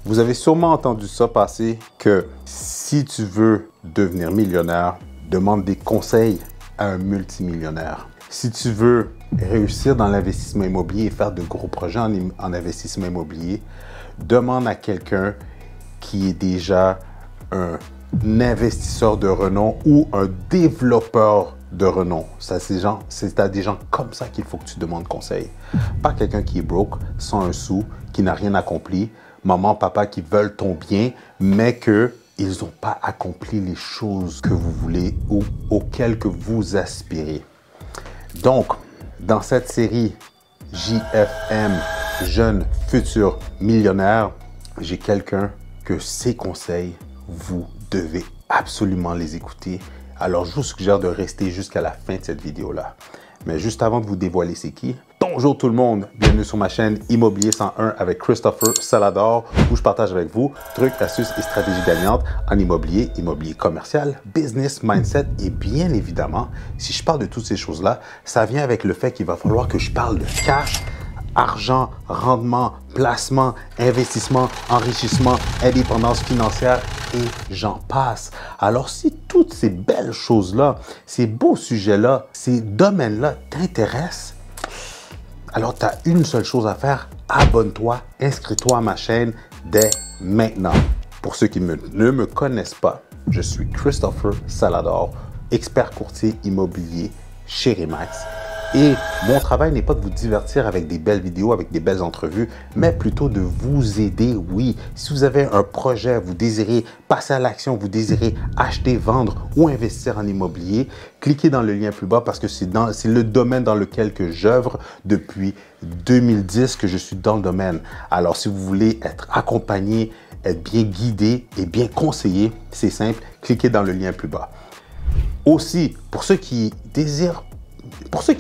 Vous avez sûrement entendu ça passer que si tu veux devenir millionnaire, demande des conseils à un multimillionnaire. Si tu veux réussir dans l'investissement immobilier et faire de gros projets en investissement immobilier, demande à quelqu'un qui est déjà un investisseur de renom ou un développeur de renom. C'est à des gens comme ça qu'il faut que tu demandes conseil. Pas quelqu'un qui est broke, sans un sou, qui n'a rien accompli, maman, papa qui veulent ton bien, mais qu'ils n'ont pas accompli les choses que vous voulez ou auxquelles que vous aspirez. Donc, dans cette série JFM, Jeune Futur Millionnaire, j'ai quelqu'un que ses conseils, vous devez absolument les écouter. Alors, je vous suggère de rester jusqu'à la fin de cette vidéo-là. Mais juste avant de vous dévoiler c'est qui, bonjour tout le monde, bienvenue sur ma chaîne Immobilier 101 avec Christopher Salador, où je partage avec vous trucs, astuces et stratégies gagnantes en immobilier, immobilier commercial, business, mindset et bien évidemment, si je parle de toutes ces choses-là, ça vient avec le fait qu'il va falloir que je parle de cash, argent, rendement, placement, investissement, enrichissement, indépendance financière et j'en passe. Alors, si toutes ces belles choses-là, ces beaux sujets-là, ces domaines-là t'intéressent, alors tu as une seule chose à faire, abonne-toi, inscris-toi à ma chaîne dès maintenant. Pour ceux qui ne me connaissent pas, je suis Christopher Salador, expert courtier immobilier chez Remax. Et mon travail n'est pas de vous divertir avec des belles vidéos, avec des belles entrevues, mais plutôt de vous aider, oui. Si vous avez un projet, vous désirez passer à l'action, vous désirez acheter, vendre ou investir en immobilier, cliquez dans le lien plus bas parce que c'est le domaine dans lequel que j'œuvre depuis 2010 que je suis dans le domaine. Alors, si vous voulez être accompagné, être bien guidé et bien conseillé, c'est simple, cliquez dans le lien plus bas. Aussi, pour ceux qui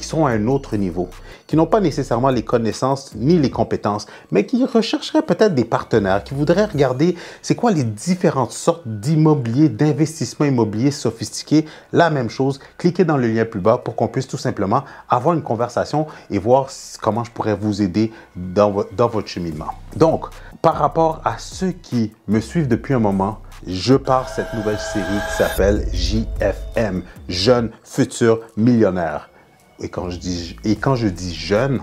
sont à un autre niveau, qui n'ont pas nécessairement les connaissances ni les compétences, mais qui rechercheraient peut-être des partenaires, qui voudraient regarder c'est quoi les différentes sortes d'immobilier, d'investissement immobilier sophistiqué, la même chose, cliquez dans le lien plus bas pour qu'on puisse tout simplement avoir une conversation et voir comment je pourrais vous aider dans votre cheminement. Donc, par rapport à ceux qui me suivent depuis un moment, je pars cette nouvelle série qui s'appelle JFM, Jeune Futur Millionnaire. Et quand je dis jeune,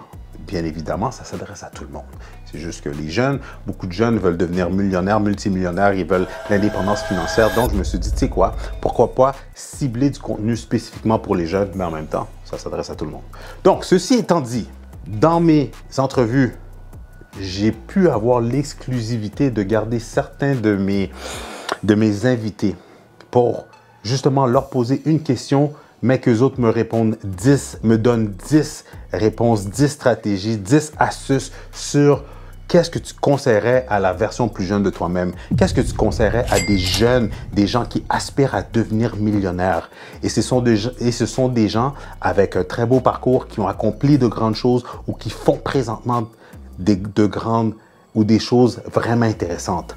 bien évidemment, ça s'adresse à tout le monde. C'est juste que les jeunes, beaucoup de jeunes veulent devenir millionnaires, multimillionnaires, ils veulent l'indépendance financière. Donc, je me suis dit, tu sais quoi, pourquoi pas cibler du contenu spécifiquement pour les jeunes, mais en même temps, ça s'adresse à tout le monde. Donc, ceci étant dit, dans mes entrevues, j'ai pu avoir l'exclusivité de garder certains de mes invités pour justement leur poser une question, mais qu'eux autres me donnent 10 réponses, 10 stratégies, 10 astuces sur qu'est-ce que tu conseillerais à la version plus jeune de toi-même. Qu'est-ce que tu conseillerais à des jeunes, des gens qui aspirent à devenir millionnaires. Et ce sont des gens avec un très beau parcours, qui ont accompli de grandes choses ou qui font présentement de grandes ou des choses vraiment intéressantes.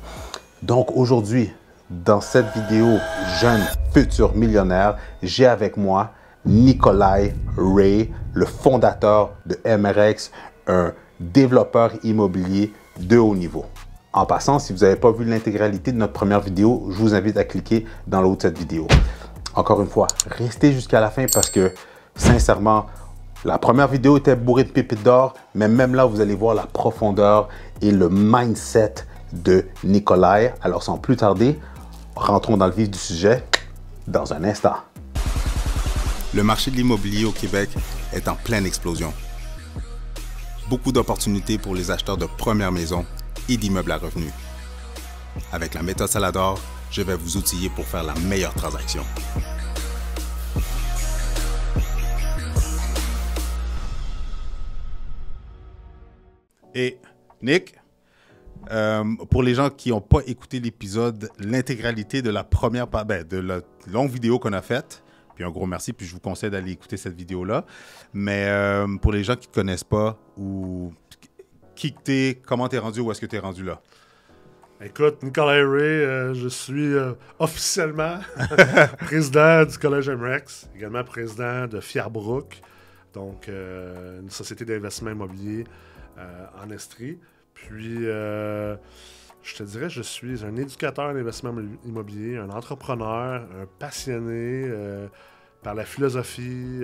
Donc aujourd'hui, dans cette vidéo Jeune Futur Millionnaire, j'ai avec moi Nikolai Ray, le fondateur de MRX, un développeur immobilier de haut niveau. En passant, si vous n'avez pas vu l'intégralité de notre première vidéo, je vous invite à cliquer dans le haut de cette vidéo. Encore une fois, restez jusqu'à la fin parce que, sincèrement, la première vidéo était bourrée de pépites d'or, mais même là, vous allez voir la profondeur et le mindset de Nikolai. Alors, sans plus tarder, rentrons dans le vif du sujet dans un instant. Le marché de l'immobilier au Québec est en pleine explosion. Beaucoup d'opportunités pour les acheteurs de première maison et d'immeubles à revenus. Avec la méthode Salador, je vais vous outiller pour faire la meilleure transaction. Et Nick, pour les gens qui n'ont pas écouté l'épisode, l'intégralité de la de la longue vidéo qu'on a faite, puis un gros merci, puis je vous conseille d'aller écouter cette vidéo-là. Mais pour les gens qui ne te connaissent pas, ou qui t'es, comment t'es rendu, où est-ce que t'es rendu là? Écoute, Nikolai Ray, je suis officiellement président du Collège MRX, également président de Fierbrook, donc une société d'investissement immobilier en Estrie. Puis, Je te dirais, je suis un éducateur d'investissement immobilier, un entrepreneur, un passionné par la philosophie,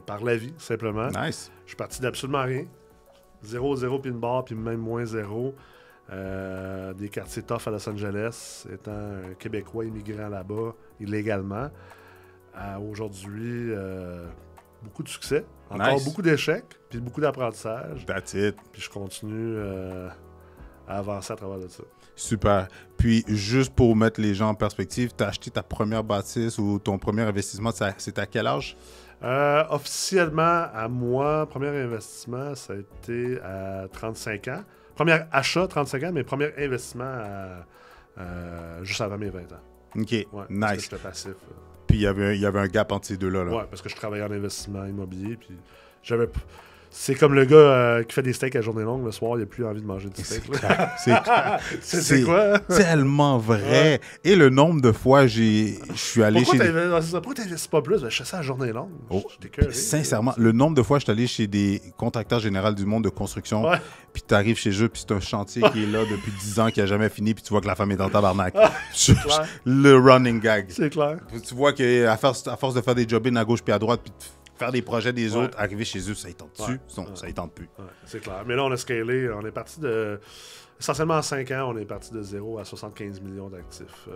par la vie, simplement. Nice. Je suis parti d'absolument rien. 0, 0, puis une barre, puis même moins 0. Des quartiers tough à Los Angeles, étant un Québécois immigrant là-bas, illégalement. Aujourd'hui, beaucoup de succès. Encore beaucoup d'échecs, puis beaucoup d'apprentissage. That's it. Puis je continue à avancer à travers de ça. Super. Puis, juste pour mettre les gens en perspective, tu as acheté ta première bâtisse ou ton premier investissement, c'était à quel âge? Officiellement, à moi, premier investissement, ça a été à 35 ans. Premier achat, 35 ans, mais premier investissement juste avant mes 20 ans. OK, ouais, nice. Parce que j'étais passif. Puis, il y avait un gap entre ces deux-là. Là. Ouais, parce que je travaillais en investissement immobilier, puis j'avais... C'est comme le gars qui fait des steaks à journée longue, le soir, il n'a plus envie de manger du steak. C'est quoi? Tellement vrai. Ouais. Et le nombre de fois, je suis allé Pourquoi tu n'investis pas plus? Je fais ça à journée longue. Sincèrement, le nombre de fois, je suis allé chez des contracteurs généraux du monde de construction, puis tu arrives chez eux, puis c'est un chantier qui est là depuis 10 ans, qui n'a jamais fini, puis tu vois que la femme est en tabarnak. Le running gag. C'est clair. Tu vois qu'à force de faire des job-ins à gauche puis à droite, puis faire des projets des autres, arriver chez eux, ça ne tente dessus. Non, ça ne tente plus. Ouais, c'est clair. Mais là, on a scalé. On est parti de... Essentiellement, en 5 ans, on est parti de 0 à 75 millions d'actifs.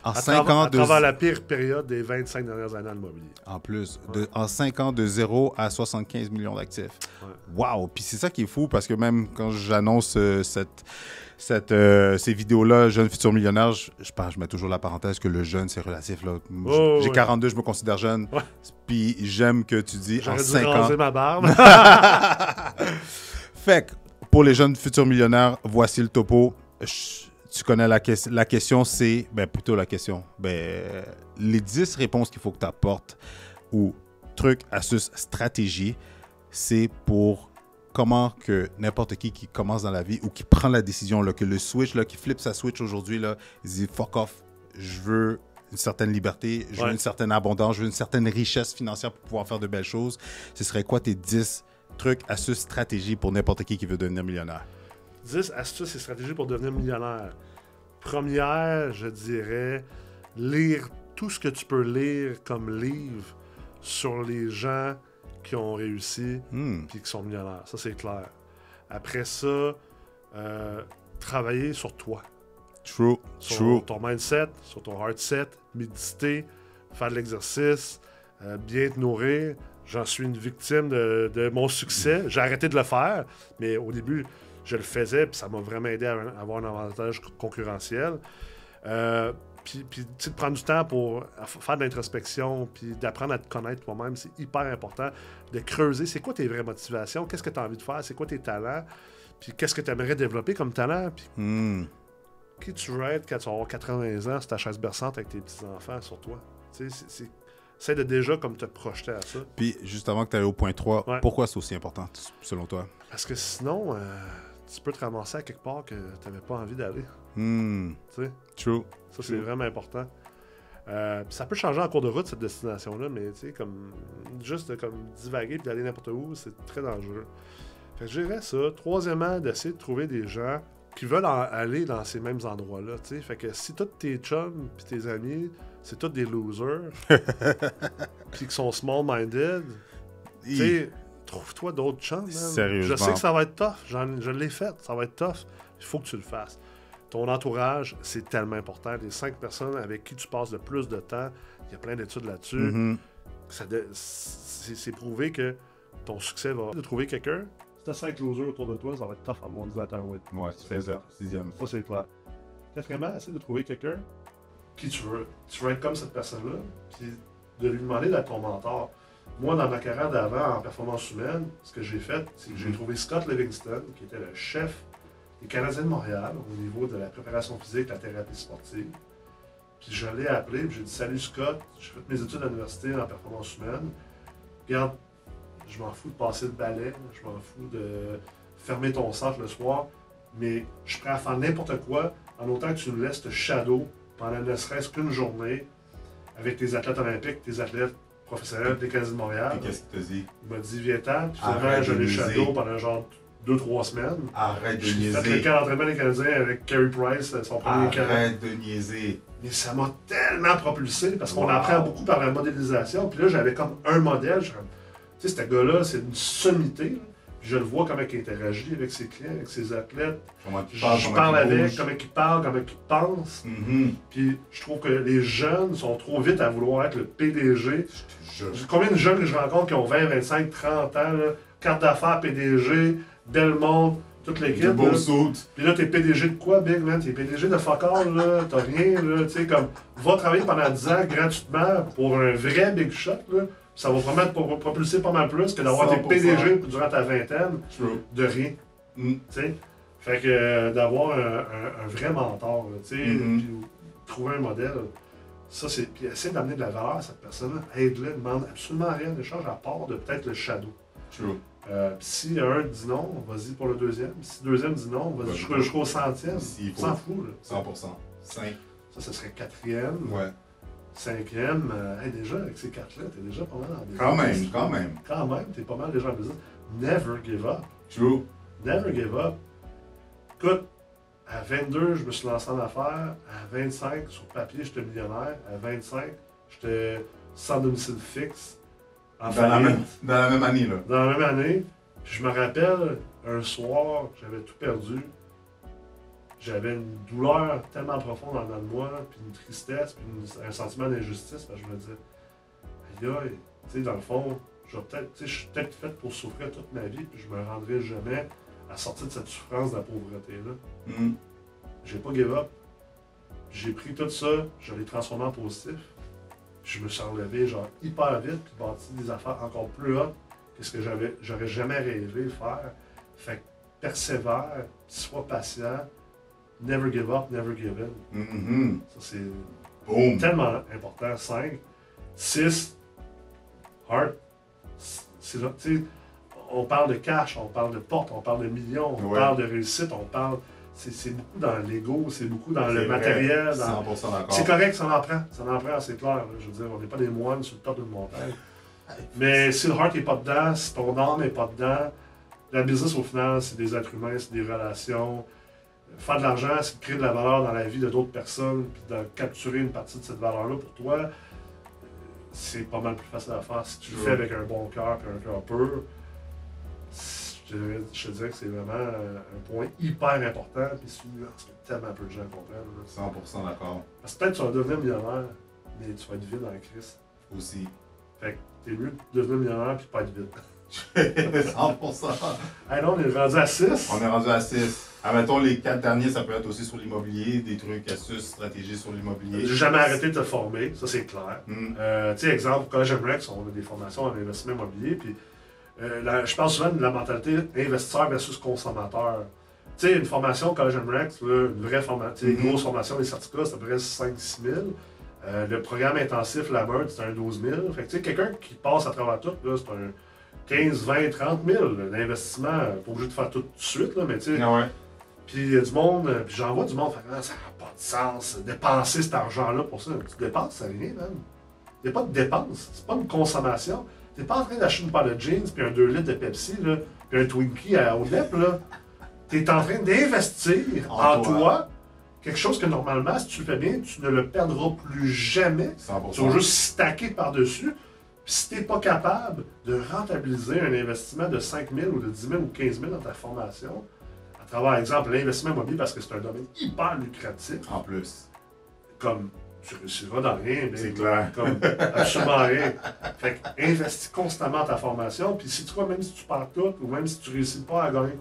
En 5 ans... À travers la pire période des 25 dernières années en immobilier. En plus. En 5 ans, de 0 à 75 millions d'actifs. Wow! Puis c'est ça qui est fou, parce que même quand j'annonce ces vidéos-là, Jeune Futur Millionnaire, je mets toujours la parenthèse que le jeune, c'est relatif. Là. J'ai 42, je me considère jeune. Puis j'aime que tu dis en 5 ans... raser ma barbe. Fait que, pour les jeunes futurs millionnaires, voici le topo. Tu connais la question, c'est... plutôt la question. Les 10 réponses qu'il faut que tu apportes, ou trucs, astuces, stratégies, c'est pour... Comment que n'importe qui commence dans la vie ou qui prend la décision, là, que le switch, là, qui flippe sa switch aujourd'hui, là, il dit « fuck off, je veux une certaine liberté, je veux une certaine abondance, je veux une certaine richesse financière pour pouvoir faire de belles choses », ce serait quoi tes 10 trucs, astuces, stratégies pour n'importe qui veut devenir millionnaire? 10 astuces et stratégies pour devenir millionnaire. Première, je dirais, lire tout ce que tu peux lire comme livre sur les gens qui ont réussi et qui sont millionnaires. Ça, c'est clair. Après ça, travailler sur toi. True. Sur ton mindset, sur ton heart set, méditer, faire de l'exercice, bien te nourrir. J'en suis une victime de mon succès. J'ai arrêté de le faire, mais au début, je le faisais, puis ça m'a vraiment aidé à avoir un avantage concurrentiel. Puis de prendre du temps pour faire de l'introspection, puis d'apprendre à te connaître toi-même, c'est hyper important. De creuser, c'est quoi tes vraies motivations, qu'est-ce que tu as envie de faire, c'est quoi tes talents, puis qu'est-ce que tu aimerais développer comme talent, puis qui tu veux être quand tu vas avoir 80 ans sur ta chaise berçante avec tes petits-enfants sur toi. Tu sais, c'est de déjà comme te projeter à ça. Puis, juste avant que tu ailles au point 3, pourquoi c'est aussi important, selon toi? Parce que sinon, tu peux te ramasser à quelque part que tu n'avais pas envie d'aller. Tu sais? True. Ça, c'est vraiment important. Ça peut changer en cours de route, cette destination-là, mais tu sais, comme juste comme divaguer et d'aller n'importe où, c'est très dangereux. Fait que je dirais ça. Troisièmement, d'essayer de trouver des gens qui veulent aller dans ces mêmes endroits-là. Tu sais. Fait que si tous tes chums et tes amis, c'est tous des losers, puis qui sont small-minded, tu sais, trouve-toi d'autres chums. Sérieusement. Je sais que ça va être tough. Je l'ai fait. Ça va être tough. Il faut que tu le fasses. Ton entourage, c'est tellement important. Les 5 personnes avec qui tu passes le plus de temps, il y a plein d'études là-dessus. C'est prouvé que ton succès va... De trouver quelqu'un, si tu as 5 losers autour de toi, ça va être tough à mon ordinateur. Ouais, c'est ça. 6e. Ça, c'est clair. Quatrièmement, essaie de trouver quelqu'un qui tu veux. Tu veux être comme cette personne-là, puis de lui demander d'être ton mentor. Moi, dans ma carrière d'avant en performance humaine, ce que j'ai fait, c'est que j'ai trouvé Scott Livingston, qui était le chef des Canadiens de Montréal au niveau de la préparation physique, la thérapie sportive. Puis je l'ai appelé, puis j'ai dit « Salut Scott, j'ai fait mes études à l'université en performance humaine. Regarde, je m'en fous de passer le balai, je m'en fous de fermer ton centre le soir, mais je suis prêt à faire n'importe quoi en autant que tu me laisses te shadow pendant ne serait-ce qu'une journée avec tes athlètes olympiques, tes athlètes professionnels des Canadiens de Montréal. » Et qu'est-ce qu'il t'a dit? Il m'a dit « Viens-t'en. » Puis finalement, je l'ai shadow pendant genre 2-3 semaines. Arrête de J'ai fait le niaiser. camp d'entraînement des Canadiens avec Carey Price, son premier camp. Arrête de niaiser. Mais ça m'a tellement propulsé parce qu'on Wow. apprend beaucoup par la modélisation. Puis là, j'avais comme un modèle. Tu sais, ce gars-là, c'est une sommité. Là. Puis je le vois comment il interagit avec ses clients, avec ses athlètes. Comment tu Je parles, parle comment tu avec, bouges. comment il parle, comment il pense. Mhm. Puis je trouve que les jeunes sont trop vite à vouloir être le PDG. Je te jure. Combien de jeunes que je rencontre qui ont 20, 25, 30 ans, là, carte d'affaires, PDG, Belmont, toute l'équipe. Du beau là. saut. Puis là, t'es PDG de quoi, Big Man? T'es PDG de fuck all, là. T'as rien, là. Tu sais, comme, va travailler pendant 10 ans gratuitement pour un vrai big shot, là. Ça va vraiment te propulser pas mal plus que d'avoir été 100%. PDG durant ta vingtaine True. de rien. Mm. Tu sais? Fait que d'avoir un vrai mentor, là, tu sais, Mhm. puis trouver un modèle, ça, c'est. Puis essayer d'amener de la valeur à cette personne-là. Aide-le, ne demande absolument rien d'échange à part de peut-être le shadow. True. Puis si un dit non, vas-y pour le deuxième. Si le deuxième dit non, vas-y jusqu'au centième. S'il On faut. s'en fout, là. 100%. 5. Ça, ce serait quatrième. Ouais. Cinquième, hey, déjà, avec ces quatre-là, t'es déjà pas mal en business. Quand même, quand même. Quand même, t'es pas mal déjà en business. Never give up. True. Never give up. Écoute, à 22, je me suis lancé en affaires. À 25, sur papier, j'étais millionnaire. À 25, j'étais sans domicile fixe. En Dans la, faillite. dans la même année, là. Dans la même année. Puis je me rappelle, un soir, j'avais tout perdu. J'avais une douleur tellement profonde en dedans de moi, puis une tristesse, puis un sentiment d'injustice, parce que je me disais, aïe aïe, tu sais, dans le fond, je suis peut-être fait pour souffrir toute ma vie, puis je me rendrai jamais à sortir de cette souffrance de la pauvreté-là. Mm. J'ai pas give up. J'ai pris tout ça, je l'ai transformé en positif, puis je me suis relevé genre hyper vite, puis bâti des affaires encore plus hautes que ce que j'aurais jamais rêvé de faire. Fait que persévère, sois patient. Never give up, never give in. Mhm. Ça, c'est Boom. tellement important. 5. 6. Heart. C'est là, tu sais, on parle de cash, on parle de porte, on parle de millions, on Ouais. parle de réussite, on parle. C'est beaucoup dans l'ego, c'est beaucoup dans le C'est vrai. matériel. 100% d'accord. C'est correct, ça en prend, c'est clair. Là. Je veux dire, on n'est pas des moines sur le top d'une montagne. Mais si le heart n'est pas dedans, si ton âme n'est pas dedans, la business au final, c'est des êtres humains, c'est des relations. Faire de l'argent, c'est de créer de la valeur dans la vie de d'autres personnes, puis de capturer une partie de cette valeur-là pour toi. C'est pas mal plus facile à faire si tu le fais avec un bon cœur et un cœur pur. Je te dirais que c'est vraiment un point hyper important, puis c'est une nuance que tellement peu de gens comprennent. Là. 100% d'accord. Parce que peut-être que tu vas devenir millionnaire, mais tu vas être vide dans la crise. Aussi. Fait que t'es mieux de devenir millionnaire puis pas être vide. 100%. Hey non, on est rendu à 6. On est rendu à 6. Mettons, les 4 derniers, ça peut être aussi sur l'immobilier, des trucs, astuces, stratégies sur l'immobilier. J'ai jamais arrêté de te former, ça c'est clair. Mm. Tu sais, exemple, au Collège MREX, on a des formations en investissement immobilier, puis je parle souvent de la mentalité investisseur versus consommateur. Tu sais, une formation au Collège MREX, là, une vraie formation, une grosse formation, les certificats, c'est à peu près 5-6 000. Le programme intensif, la meute, c'est un 12 000. Fait que tu sais, quelqu'un qui passe à travers tout, là, c'est un 15, 20, 30 000 d'investissement. Pas obligé de faire tout de suite, là, mais tu sais. Ah ouais. Puis il y a du monde, puis j'en vois du monde, fait, ah, ça n'a pas de sens, dépenser cet argent-là pour ça. Tu dépenses, ça rien, man. Il n'y a pas de dépense, c'est pas une consommation. Tu n'es pas en train d'acheter une paire de jeans, puis un 2 litres de Pepsi, là, puis un Twinkie au DEP, là. Tu es en train d'investir en toi quelque chose que normalement, si tu le fais bien, tu ne le perdras plus jamais. 100%. Tu vas juste stacker par-dessus. Puis si tu n'es pas capable de rentabiliser un investissement de 5 000 ou de 10 000 ou 15 000 dans ta formation, à travers, par exemple, l'investissement immobilier, parce que c'est un domaine hyper lucratif, En plus. comme tu réussiras dans rien, mais C'est clair. comme absolument rien. Fait que investis constamment ta formation, puis si tu vois, même si tu perds tout, ou même si tu ne réussis pas à gagner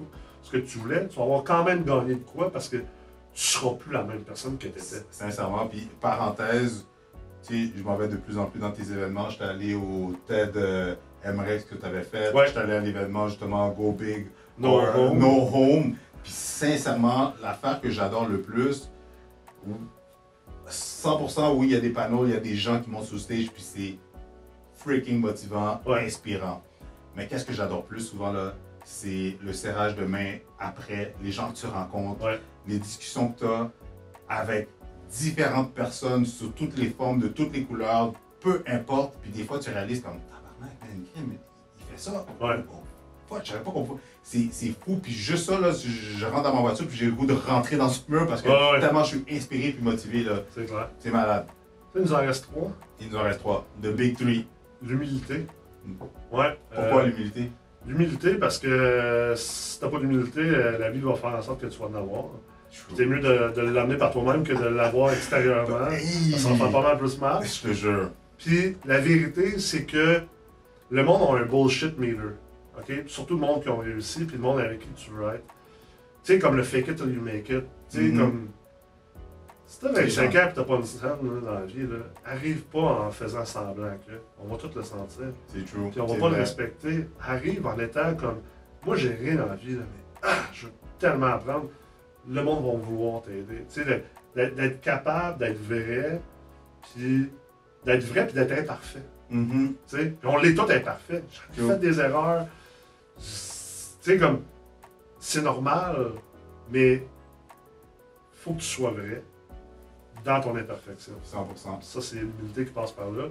ce que tu voulais, tu vas avoir quand même gagné de quoi, parce que tu ne seras plus la même personne que tu étais. Sincèrement, puis parenthèse, tu sais, je m'en vais de plus en plus dans tes événements. J'étais allé au TED MREX que tu avais fait. Ouais. J'étais allé à l'événement justement Go Big, No or Home. No Home. Puis sincèrement, l'affaire que j'adore le plus, 100% oui, il y a des panneaux, il y a des gens qui montent sur le stage, puis c'est freaking motivant, Ouais. inspirant. Mais qu'est-ce que j'adore plus souvent là, c'est le serrage de main après, les gens que tu rencontres, Ouais. les discussions que tu as avec différentes personnes sous toutes les formes, de toutes les couleurs, peu importe. Puis des fois, tu réalises comme, tabarnak, man, il fait ça. Ouais. Oh, what, je savais pas qu'on pouvait. C'est fou, puis juste ça, là, je rentre dans ma voiture, puis j'ai le goût de rentrer dans ce mur parce que tellement je suis inspiré puis motivé, là. C'est clair. C'est malade. Il nous en reste 3. Il nous en reste 3. The Big 3. L'humilité. Ouais. Pourquoi l'humilité? L'humilité, parce que si t'as pas d'humilité, la vie va faire en sorte que tu vas en avoir. C'est mieux de l'amener par toi-même que de l'avoir extérieurement. Ça va faire pas mal plus mal. Je te jure. Puis la vérité, c'est que le monde a un bullshit meter. Okay? Surtout le monde qui a réussi, puis le monde avec qui tu veux être. Tu sais, comme le fake it till you make it. Tu sais, comme. Si t'as 25 ans et t'as pas une scène dans la vie, là, arrive pas en faisant semblant que. On va tout le sentir. C'est true. Puis on va pas le respecter. Arrive en étant comme. Moi, j'ai rien dans la vie, là, mais je veux tellement apprendre. Le monde va vouloir t'aider. Tu sais, d'être capable d'être vrai, puis d'être imparfait. Tu sais, puis on l'est tous imparfait. J'ai fait des erreurs. Tu sais, comme. C'est normal, mais faut que tu sois vrai dans ton imperfection. 100%. Ça, c'est l'humilité qui passe par là.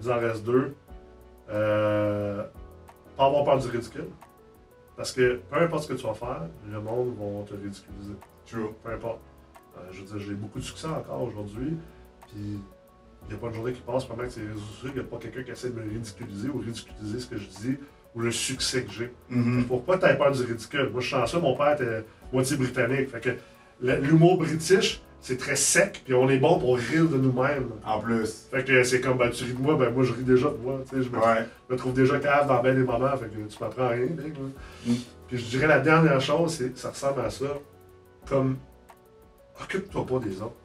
Il en reste 2. Pas avoir peur du ridicule. Parce que peu importe ce que tu vas faire, le monde va te ridiculiser. True. Peu importe. Je veux dire, j'ai beaucoup de succès encore aujourd'hui. Puis, il n'y a pas une journée qui passe pendant que c'est réseaux sociaux, il n'y a pas quelqu'un qui essaie de me ridiculiser ou ridiculiser ce que je dis ou le succès que j'ai. Pourquoi tu as peur du ridicule? Moi, je suis chanceux, mon père était moitié britannique. Fait que l'humour british, c'est très sec, puis on est bon pour rire de nous-mêmes. En plus. Fait que c'est comme, ben, tu ris de moi, ben moi je ris déjà de moi. Tu sais, je me trouve déjà cave dans bien des moments, fait que tu m'apprends rien. Puis je dirais la dernière chose, ça ressemble à ça. Comme, occupe-toi pas des autres.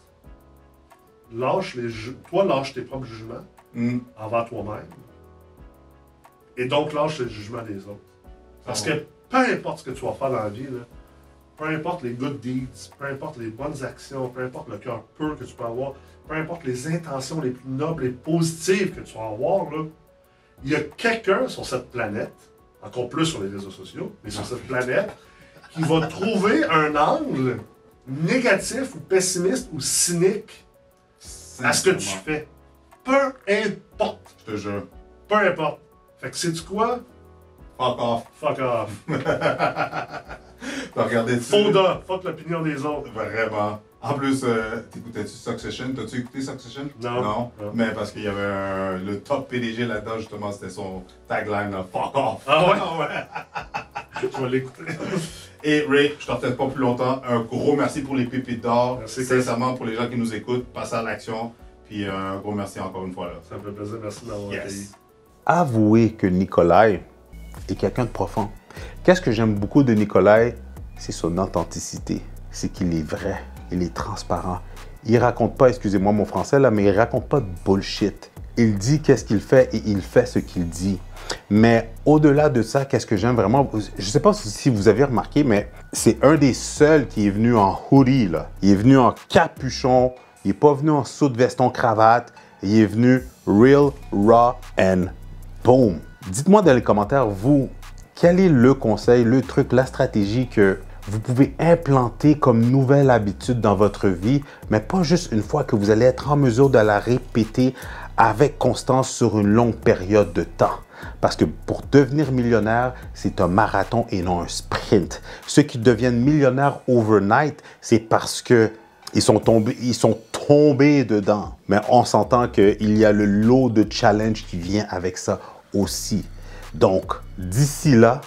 Lâche tes propres jugements envers toi-même. Et donc lâche le jugement des autres. Parce que peu importe ce que tu vas faire dans la vie, là, peu importe les good deeds, peu importe les bonnes actions, peu importe le cœur pur que tu peux avoir, peu importe les intentions les plus nobles et positives que tu vas avoir, là, il y a quelqu'un sur cette planète, encore plus sur les réseaux sociaux, mais sur cette planète, qui va trouver un angle négatif ou pessimiste ou cynique à ce que tu fais. Peu importe. Je te jure. Peu importe. Fait que sais-tu quoi? Fuck off. Fuck off. T'as regardé dessus? Fauda. Fuck l'opinion des autres. Vraiment. En plus, t'écoutais-tu Succession? T'as-tu écouté Succession? Non. Mais parce qu'il y avait le top PDG là-dedans, justement, c'était son tagline, là, fuck off. Ah ouais? Je vais l'écouter. Et Ray, je t'en retiens pas plus longtemps. Un gros merci pour les pépites d'or. Merci. Sincèrement, pour les gens qui nous écoutent, passez à l'action. Puis un gros merci encore une fois. Là. Ça me fait plaisir. Merci de m'avoir accueilli. Avouez que Nikolai est quelqu'un de profond. Qu'est-ce que j'aime beaucoup de Nikolai? C'est son authenticité. C'est qu'il est vrai, il est transparent. Il raconte pas, excusez-moi mon français là, mais il raconte pas de bullshit. Il dit qu'est-ce qu'il fait et il fait ce qu'il dit. Mais au-delà de ça, qu'est-ce que j'aime vraiment? Je ne sais pas si vous avez remarqué, mais c'est un des seuls qui est venu en hoodie, là. Il est venu en capuchon, il n'est pas venu en saut de veston cravate, il est venu real, raw and boom. Dites-moi dans les commentaires, vous, quel est le conseil, le truc, la stratégie que vous pouvez implanter comme nouvelle habitude dans votre vie, mais pas juste une fois, que vous allez être en mesure de la répéter avec constance sur une longue période de temps. Parce que pour devenir millionnaire, c'est un marathon et non un sprint. Ceux qui deviennent millionnaires overnight, c'est parce que ils sont tombés dedans. Mais on s'entend qu'il y a le lot de challenge qui vient avec ça aussi. Donc, d'ici là,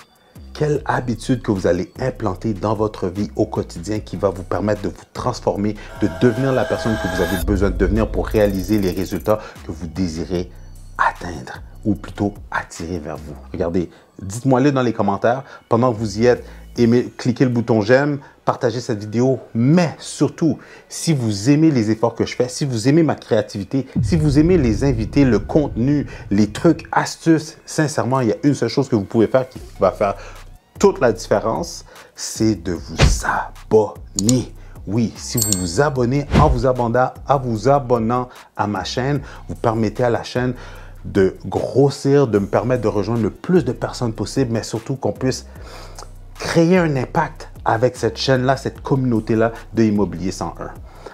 quelle habitude que vous allez implanter dans votre vie au quotidien qui va vous permettre de vous transformer, de devenir la personne que vous avez besoin de devenir pour réaliser les résultats que vous désirez atteindre ou plutôt attirer vers vous. Regardez, dites-moi-le dans les commentaires. Pendant que vous y êtes, cliquez le bouton j'aime, partagez cette vidéo, mais surtout, si vous aimez les efforts que je fais, si vous aimez ma créativité, si vous aimez les invités, le contenu, les trucs, astuces, sincèrement, il y a une seule chose que vous pouvez faire qui va faire toute la différence, c'est de vous abonner. Oui, si vous vous abonnez, en vous abonnant à ma chaîne, vous permettez à la chaîne de grossir, de me permettre de rejoindre le plus de personnes possible, mais surtout qu'on puisse créer un impact avec cette chaîne-là, cette communauté-là de Immobilier 101.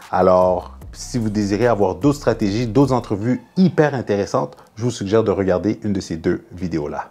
Alors, si vous désirez avoir d'autres stratégies, d'autres entrevues hyper intéressantes, je vous suggère de regarder une de ces 2 vidéos-là.